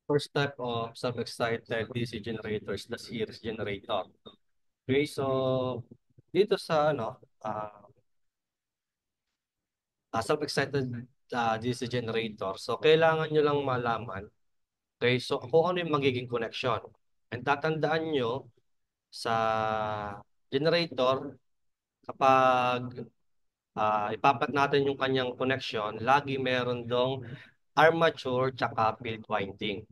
First type of self-excited DC generator is the series generator. Okay, so dito sa self-excited DC generator, so kailangan nyo lang malaman, okay, so kung ano yung magiging connection. And tatandaan nyo sa generator, kapag ipapat natin yung kanyang connection, lagi meron dong armature tsaka field winding.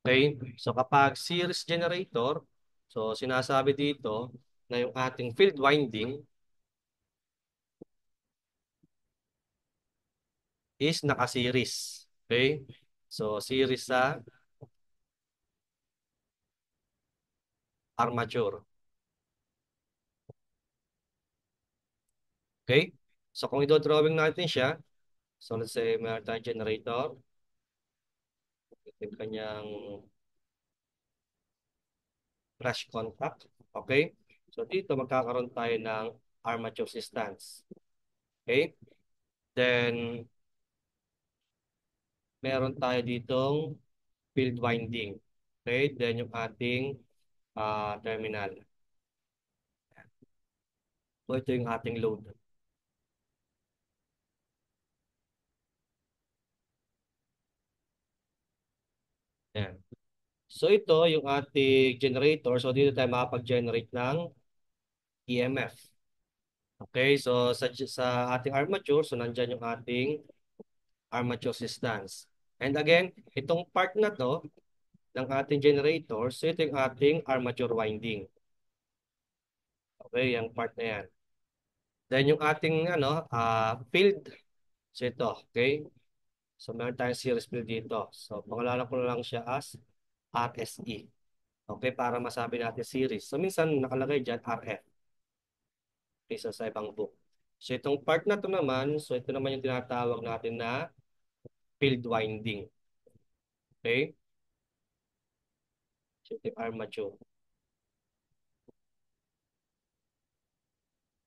Okay? So kapag series generator, so sinasabi dito na yung ating field winding is naka-series. Okay? So series sa armature. Okay? So kung i-drawing natin siya, so let's say meron tayong generator, ito yung kanyang brush contact. Okay? So dito magkakaroon tayo ng armature resistance. Okay? Then meron tayo ditong field winding. Okay? Then yung ating terminal. So ito yung ating load. Yan. So ito yung ating generator. So dito tayo makapag-generate ng EMF. Okay, so sa ating armature, so nandyan yung ating armature resistance. And again, itong part na to ng ating generator, so ito yung ating armature winding. Okay, yung part na yan. Then yung ating field, so ito, okay? So meron tayong series field dito. So pangalanan ko na lang siya as RSE. Okay, para masabi natin series. So minsan nakalagay dyan RF. Okay, so sa ibang book. So itong part na to naman, so ito naman yung tinatawag natin na field winding. Okay? So ito yung armature.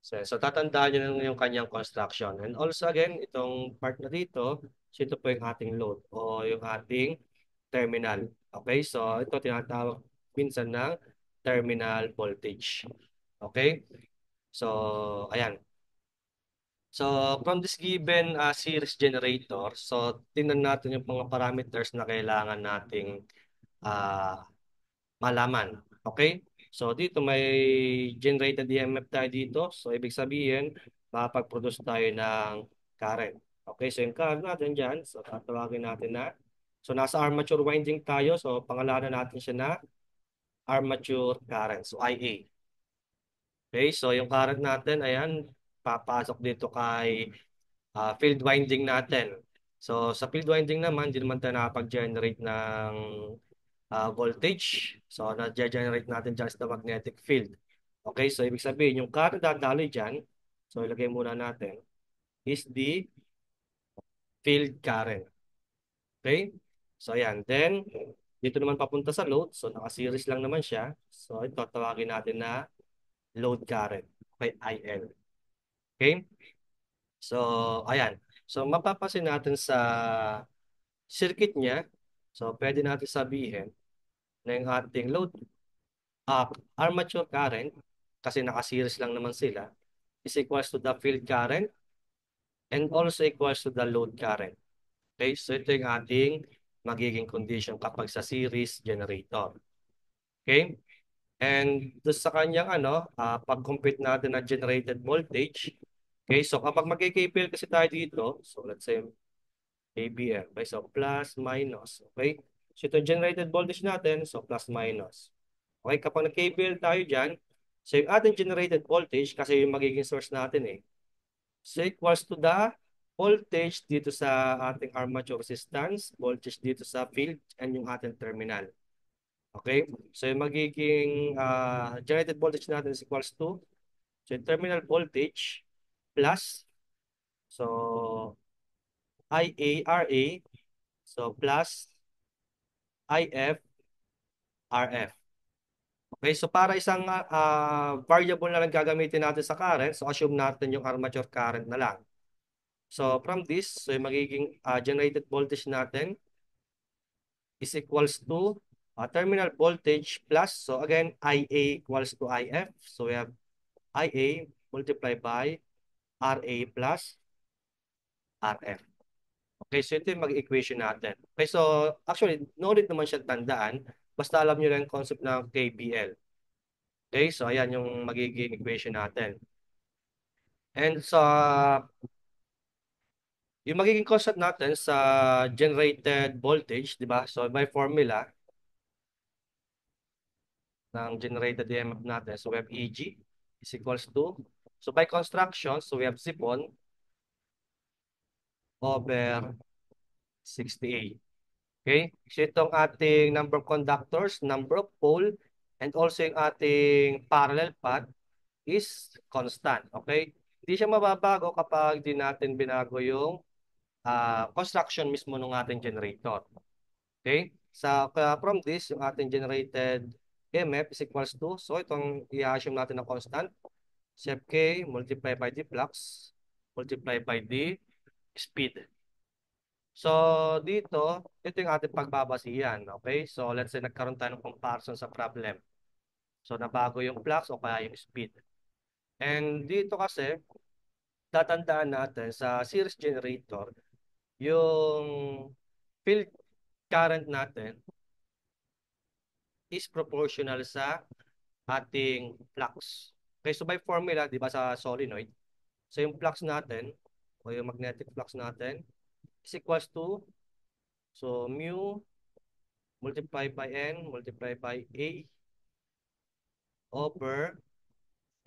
So tatandaan nyo lang yung kanyang construction. And also again, itong part na dito, so ito po yung ating load o yung ating terminal. Okay? So ito tinatawag minsan ng terminal voltage. Okay? So, ayan. So, from this given series generator, so tingnan natin yung mga parameters na kailangan nating ah, malaman. Okay? So, dito may generated EMF tayo dito. So, ibig sabihin, makapag-produce tayo ng current. Okay? So, yung current natin dyan, so tatawagin natin na, so nasa armature winding tayo. So, pangalanan natin siya na armature current. So, IA. Okay? So, yung current natin, ayan, papasok dito kay field winding natin. So, sa field winding naman, hindi naman tayo nakapag-generate ng voltage. So, na-generate natin dyan is the magnetic field. Okay, so ibig sabihin, yung current dadaloy dyan, so ilagay muna natin, is the field current. Okay? So, ayan. Then, dito naman papunta sa load. So, naka-series lang naman siya. So, ito, tawagin natin na load current. Okay, IL. Okay? So, ayan. So, mapapasin natin sa circuit niya, so pwede natin sabihin na yung ating load armature current, kasi naka-series lang naman sila, is equals to the field current and also equals to the load current. Okay, so ito yung ating magiging condition kapag sa series generator. Okay, and doon sa kanyang pag-compute natin ng generated voltage, okay, so kapag mag-KPL kasi tayo dito, so let's say ABM. Okay, so plus, minus. Okay? So ito generated voltage natin, so plus, minus. Okay, kapag nag-KVL tayo dyan, so yung ating generated voltage, kasi yung magiging source natin so equals to the voltage dito sa ating armature resistance, voltage dito sa field, and yung ating terminal. Okay? So yung magiging generated voltage natin is equals to, so yung terminal voltage plus, so IARA, so plus IF RF. Okay, so para isang variable na lang gagamitin natin sa current, so assume natin yung armature current na lang. So from this, so yung magiging generated voltage natin is equals to terminal voltage plus, so again, IA equals to IF. So we have IA multiplied by RA plus RF. Okay, so ito yung mag-equation natin. Okay, so actually, no need naman siya tandaan. Basta alam nyo lang yung concept ng KBL. Okay, so ayan yung magiging equation natin. And sa yung magiging concept natin sa generated voltage, di ba? So by formula ng generated EMF natin, so we have EG is equals to, so by construction, so we have Zipon over 60A. Okay? So itong ating number of conductors, number of pole, and also yung ating parallel path is constant. Okay? Hindi siya mababago kapag di natin binago yung construction mismo ng ating generator. Okay? Kaya from this, yung ating generated EMF is equals to, so itong i-assume natin na constant, Chef K multiply by the flux, multiply by the speed. So, dito, ito yung ating pagbabasihan. Okay? So, let's say nagkaroon tayo ng comparison sa problem. So, nabago yung flux o kaya yung speed. And dito kasi, tatandaan natin sa series generator, yung field current natin is proportional sa ating flux. Okay, so by formula, di ba sa solenoid, so yung flux natin, o yung magnetic flux natin, is equals to, so mu multiply by N multiply by A over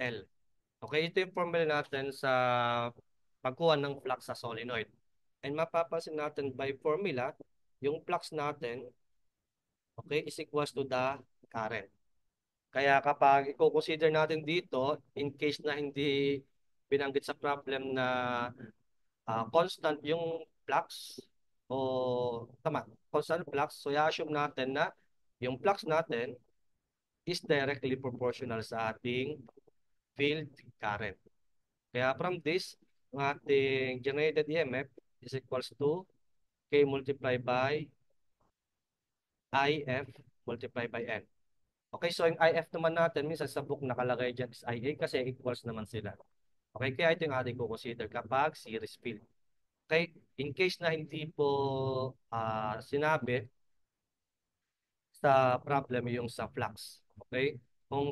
L. Okay, ito yung formula natin sa pagkuha ng flux sa solenoid. And mapapansin natin by formula, yung flux natin, okay, is equals to the current. Kaya kapag i-consider natin dito, in case na hindi binanggit sa problem na constant yung flux o tama, constant flux, so i-assume natin na yung flux natin is directly proportional sa ating field current. Kaya from this, ang ating generated EMF is equals to K multiplied by IF multiplied by N. Okay, so yung IF naman natin, minsan sa book nakalagay dyan is IA kasi equals naman sila. Okay, kaya ito yung ating consider kapag series field. Okay, in case na hindi po sinabi sa problem yung sa flux. Okay, kung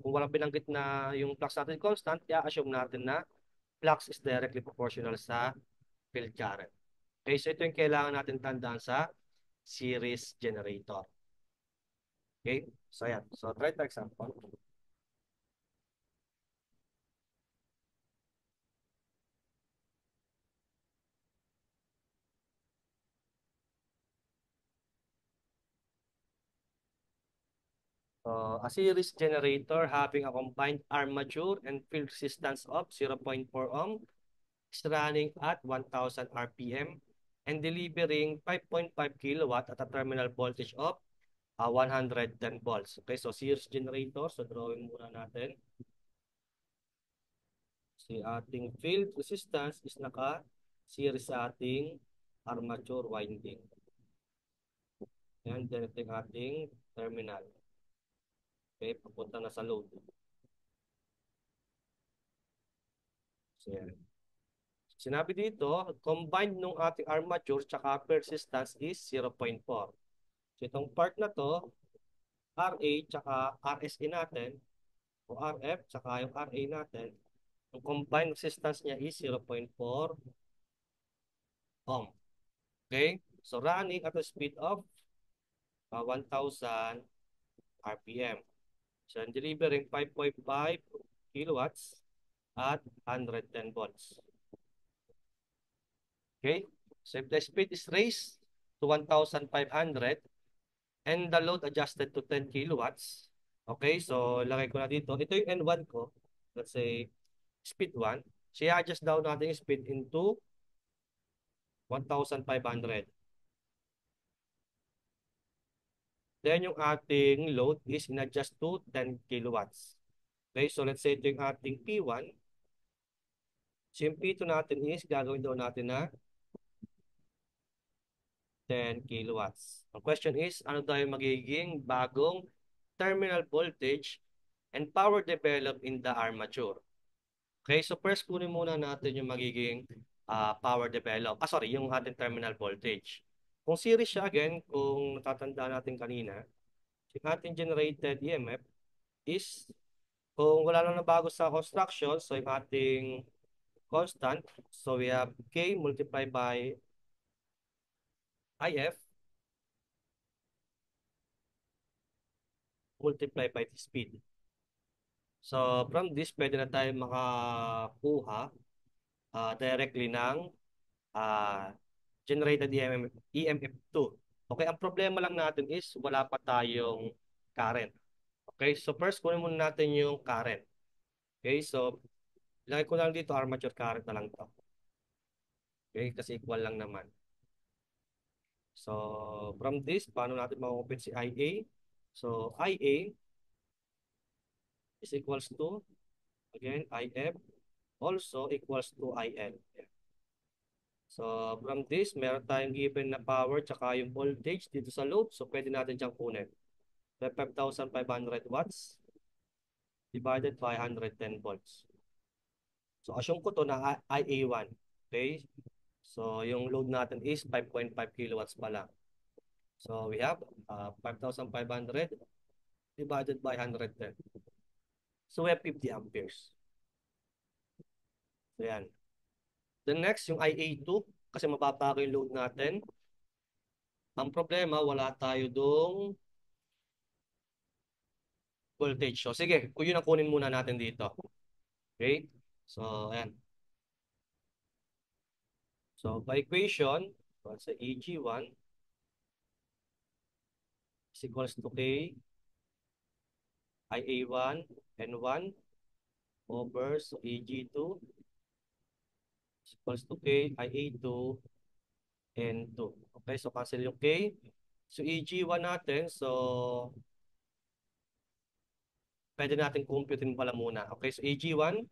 walang binanggit na yung flux natin constant, i-assume natin na flux is directly proportional sa field current. Okay, so ito yung kailangan natin tandaan sa series generator. Okay, so yan. So try to example. A series generator having a combined armature and field resistance of 0.4 ohm is running at 1000 RPM and delivering 5.5 kilowatt at a terminal voltage of 110 volts. Okay, so series generator. So drawing muna natin. Si ating field resistance is naka-series sa ating armature winding. And then ito yung ating terminal. Okay, papunta na sa load. So yan. Sinabi dito, combined nung ating armature tsaka persistence is 0.4. So itong part na to, RA tsaka RSA natin, o RF tsaka yung RA natin, yung combined resistance niya is 0.4 ohm. Okay? So running at a speed of 1000 RPM. So delivering 5.5 kilowatts at 110 volts. Okay? So if the speed is raised to 1,500 and the load adjusted to 10 kilowatts, okay, so lagay ko na dito. Ito yung N1 ko. Let's say speed 1. So i-adjust down natin yung speed into 1,500. Then yung ating load is in-adjust to 10 kilowatts. Okay, so let's say ito yung ating P1. So yung P2 natin is gagawin daw natin na 10 kilowatts. Ang question is, ano daw yung magiging bagong terminal voltage and power developed in the armature? Okay, so first kunin muna natin yung magiging power develop. Sorry, yung ating terminal voltage. Kung series siya again, kung natatanda natin kanina, yung ating generated EMF is, kung wala lang na bago sa construction, so yung ating constant, so we have K multiplied by IF multiplied by the speed. So from this, pwede na tayo makakuha directly ng ah, generated EMF2. Okay, ang problema lang natin is wala pa tayong current. Okay, so first kunin muna natin yung current. Okay, so ilagay ko lang dito armature current na lang to. Okay, kasi equal lang naman. So from this, paano natin makukupit si IA? So IA is equals to, again, IF also equals to IL. So from this, meron tayong given na power tsaka yung voltage dito sa load. So pwede natin diyang kunin. 5,500 watts divided by 110 volts. So assume ko to na IA1. Okay? So yung load natin is 5.5 kilowatts pa lang. So we have 5,500 divided by 110. So we have 50 amperes. So yan. The next, yung IA2, kasi mababa yung load natin. Ang problema, wala tayo dong voltage. So sige, kung yun ang kunin muna natin dito. Okay? So, ayan. So, by equation, what's the EG1 is equals to K, IA1, N1 over so EG2 is equals to K, IA2, N2. Okay, so cancel yung K. So, EG1 natin, so pwede natin computein pala muna. Okay, so EG1,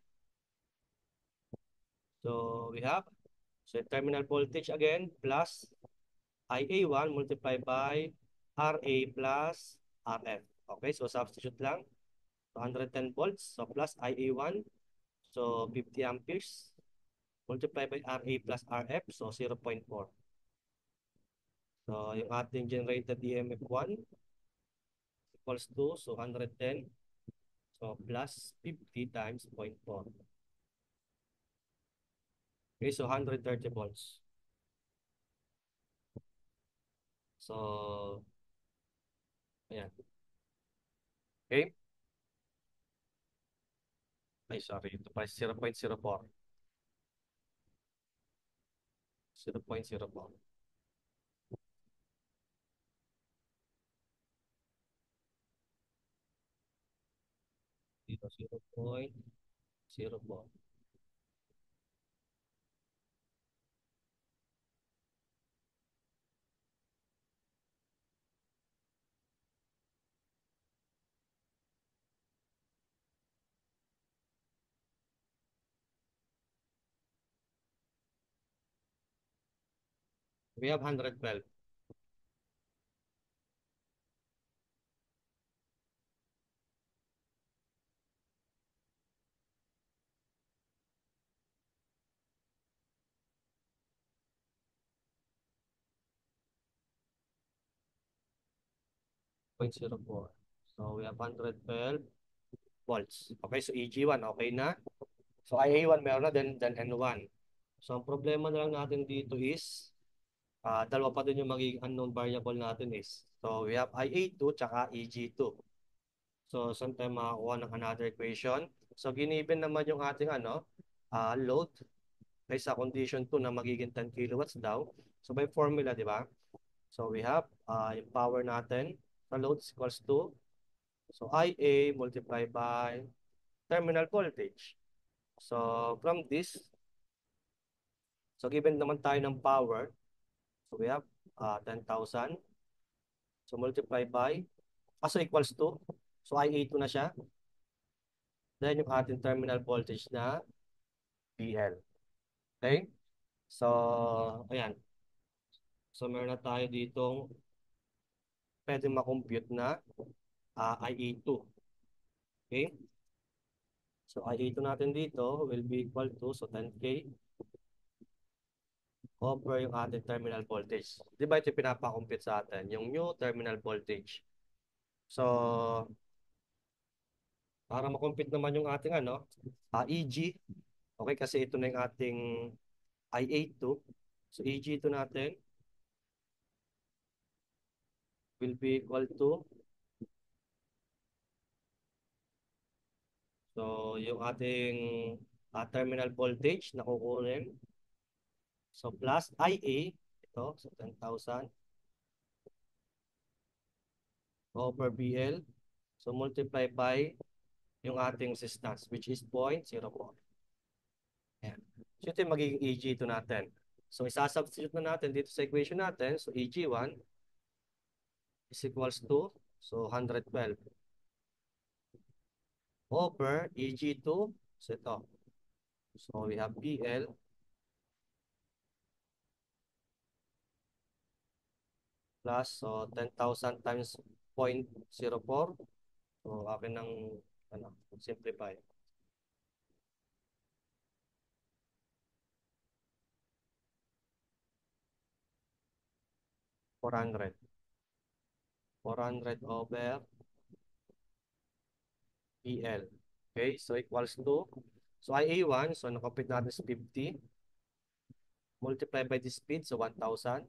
so we have, so terminal voltage again, plus IA1 multiplied by RA plus RF. Okay, so substitute lang. 210 volts, so plus IA1, so 50 amperes, multiplied by RA plus RF, so 0.4. So yung ating generated EMF1 equals to, so 110, so plus 50 times 0.4. Okay, so 130 volts. So, ayan. Okay? Ay, sorry. Ito pa 0.04. 0.04. Dito, 0.04. We have 112. 0.04. So we have 112 volts. Okay, so EG1, okay na. So IA1 meron na, then N1. So ang problema na lang natin dito is, dalawa pa din yung magiging unknown variable natin is. So we have IA2 tsaka EG2. So saan tayo makakuha ng another equation? So giniven naman yung ating load ay sa condition 2 na magiging 10 kilowatts daw. So by formula, di ba? So we have yung power natin sa load is equals to, so IA multiplied by terminal voltage. So from this, so given naman tayo ng power, so we have 10,000. So multiply by, so equals to, so IA2 na siya. Then yung ating terminal voltage na PL. Okay? So, ayan. So meron na tayo ditong pwede makompute na IA2. Okay? So IA2 natin dito will be equal to, so 10K over yung ating terminal voltage. Di ba ito yung pinapakompute sa atin? Yung new terminal voltage. So, para makompute naman yung ating ano, EG, okay, kasi ito na yung ating IA2. So, EG2 natin will be equal to, so, yung ating terminal voltage na kukunin. So, plus IA, ito, so 10,000 over BL. So, multiply by yung ating resistance, which is 0.04. Ayan. So, ito yung magiging EG2 natin. So, isasubstitute na natin dito sa equation natin. So, EG1 is equals to, so 112 over EG2. So, ito. So, we have BL plus, so 10,000 times 0.04. So, akin ng, ano, simplify. 400. 400 over BL. Okay, so equals to, so IA1, so nakapit natin is 50. Multiply by the speed, so 1,000.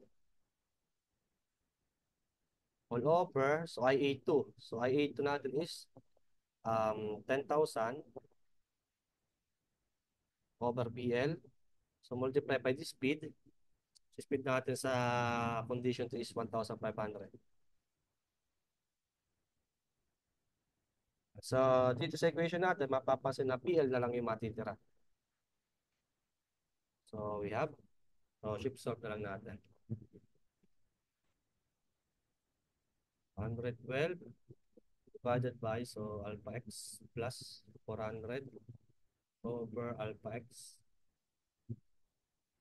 All over, so IA2. So IA2 natin is 10,000 over BL. So multiply by the speed. So speed natin sa condition to is 1,500. So dito sa equation natin, mapapansin na PL na lang yung matitira. So we have, so shift solve na lang natin. 112 divided by, so alpha x plus 400 over alpha x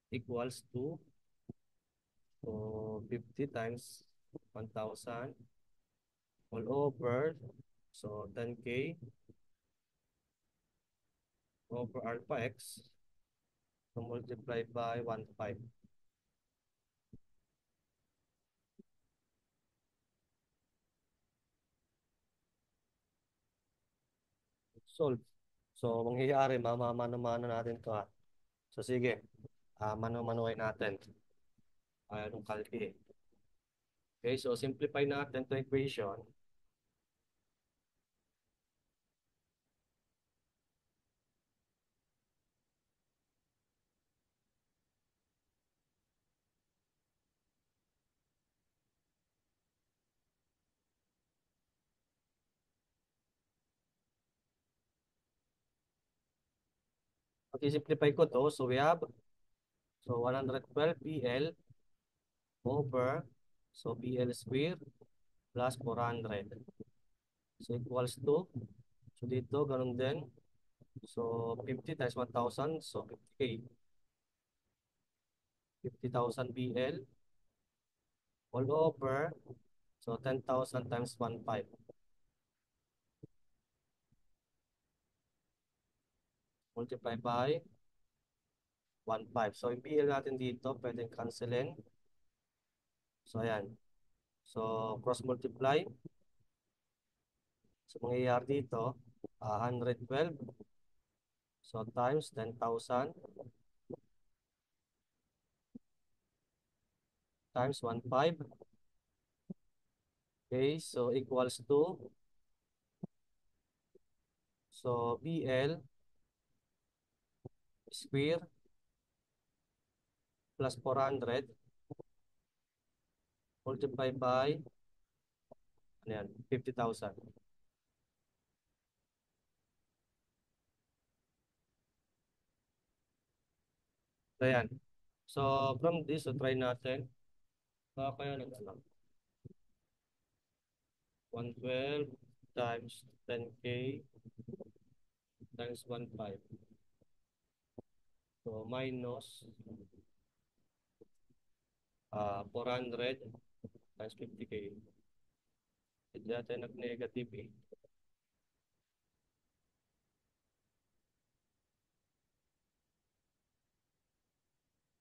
equals to, so 50 times 1,000 all over, so 10K over alpha x, so multiply by 1,500. Solve. So, mangyayari, mamamano-mano natin to ha. So, sige. Mano-manuhin natin. Anong kalki. Okay, so simplify natin to equation. Pag-simplify ko to, so we have, so 112 PL over, so PL square plus 400. So, equals to, so dito, ganun din. So, 50 times 1,000, so 50K. 50,000 BL all over, so 10,000 times 1,500. Multiply by 1,500. So, yung BL natin dito, pwedeng cancelin. So, ayan. So, cross multiply. So, mangyayari dito, 112. So, times 10,000 times 1,500. Okay, so equals to, so BL square plus 400 multiply by, ano yan, 50,000. So, ayan. So, from this, so try natin. Kaya nag-ano, 112 times 10K times 1,500. So, minus 400 times 50K. Hindi natin nag-negative eh.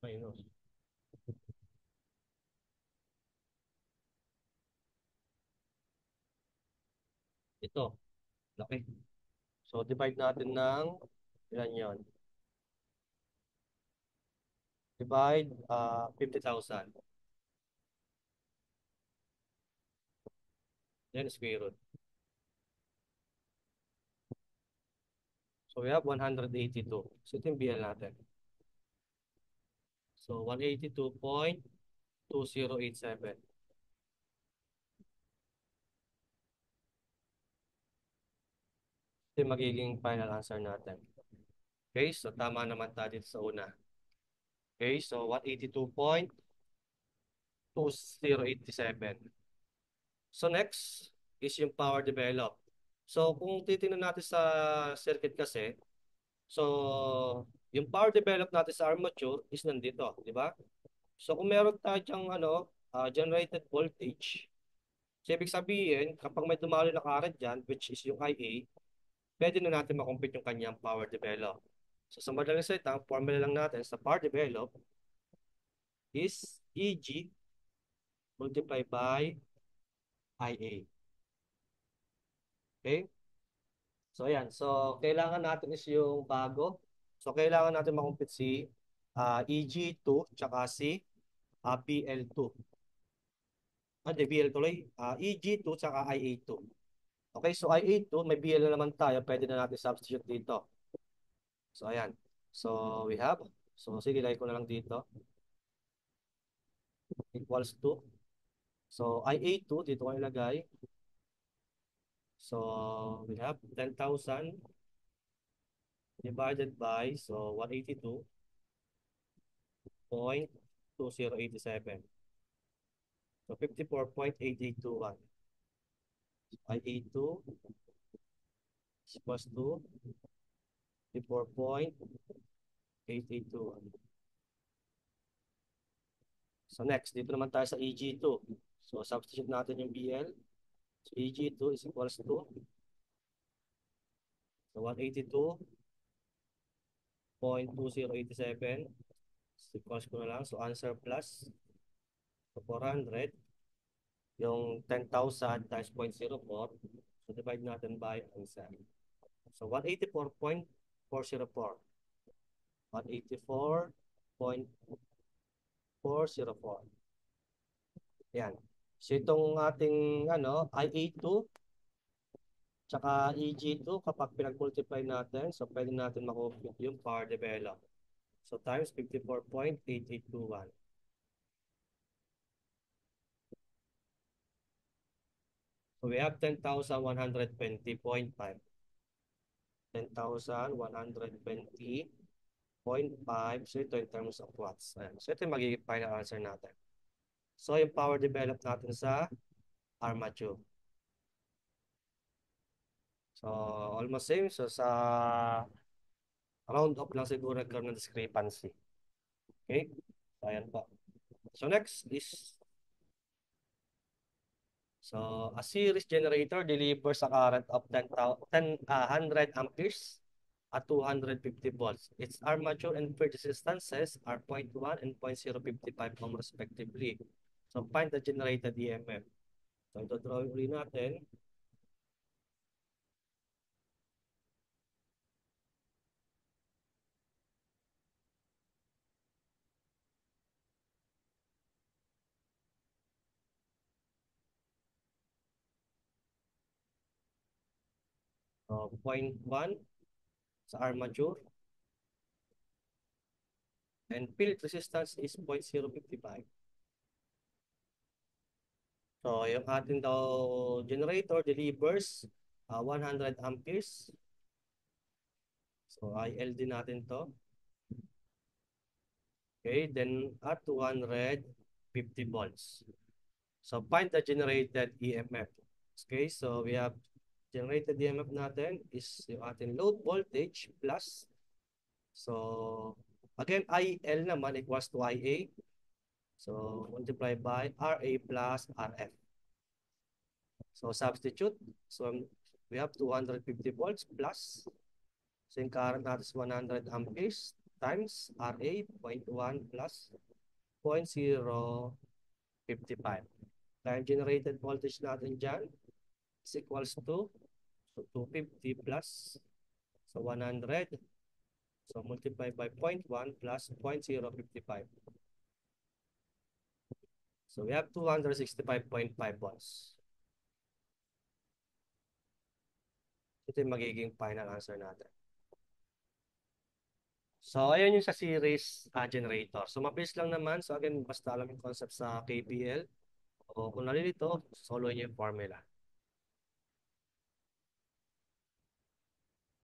Minus. Ito, laki. So, divide natin ng ilan yun? Divide 50,000. Then square root. So, we have 182. So, ito yung BL natin. So, 182.2087. Ito yung magiging final answer natin. Okay, so tama naman tayo dito sa una. Okay, so 182.2087. So next is yung power develop. So kung titingnan natin sa circuit kasi, so yung power develop natin sa armature is nandito, di ba? So kung meron tayo dyang generated voltage, so ibig sabihin, kapag may dumaloy na current dyan, which is yung IA, pwede na natin makompute yung kanyang power develop. So sa madaling salita, ang formula lang natin sa power develop is EG multiplied by IA. Okay? So ayan. So kailangan natin is yung bago. So kailangan natin makumpit si EG2 tsaka si BL2. Hindi, BL tuloy. EG2 tsaka IA2. Okay, so IA2, may BL na naman tayo. Pwede na natin substitute dito. So ayan. So we have. So sige, lagay ko na lang dito. Equals to. So IA2, dito ko ilagay. So we have 10,000 divided by, so 182.2087. So 54.8821. I82 is equals to 54.8821. So next, dito naman tayo sa EG2. So substitute natin yung BL. So EG2 is equals to, so 182.2087. Equals ko na lang. So answer plus, so 400. Yung 10,000 times 0.04. So divide natin by answer. So 184.404. 184.404. Yan. So itong ating IA2 tsaka EG2 kapag pinag-multiply natin, so pwede natin makompute yung power develop. So times 54.8821. So we have 10,120.5. 10,120.5. So ito in terms of watts. Ayan. So ito yung magiging final answer natin. So yung power develop natin sa armature. So almost same. So sa round up lang siguro nagkaroon ng discrepancy. Okay? So ayan po. So next is, so a series generator delivers a current of 100 amperes at 250 volts. Its armature and field resistances are 0.1 and 0.055 ohm respectively. So find the generated EMF. So ito drawing uli natin. So 0.1 sa armature and field resistance is 0.055. So yung ating daw generator delivers 100 amperes. So IL din natin to. Okay, then at 250 volts. So find the generated EMF. Okay, so we have generated EMF natin is yung ating load voltage plus. So again, IL naman equals to IA. So, multiply by RA plus RF. So, substitute. So, we have 250 volts plus. So, yung current natin is 100 amperes times RA 0.1 plus 0.055. Time generated voltage natin dyan is equals to 250 plus so 100. So, multiply by 0.1 plus 0.055. So, we have 265.5 volts. Ito yung magiging final answer natin. So, ayun yung sa series generator. So, mabilis lang naman. So, again, basta alam yung concept sa KPL. O kung nalilito, solo yung formula.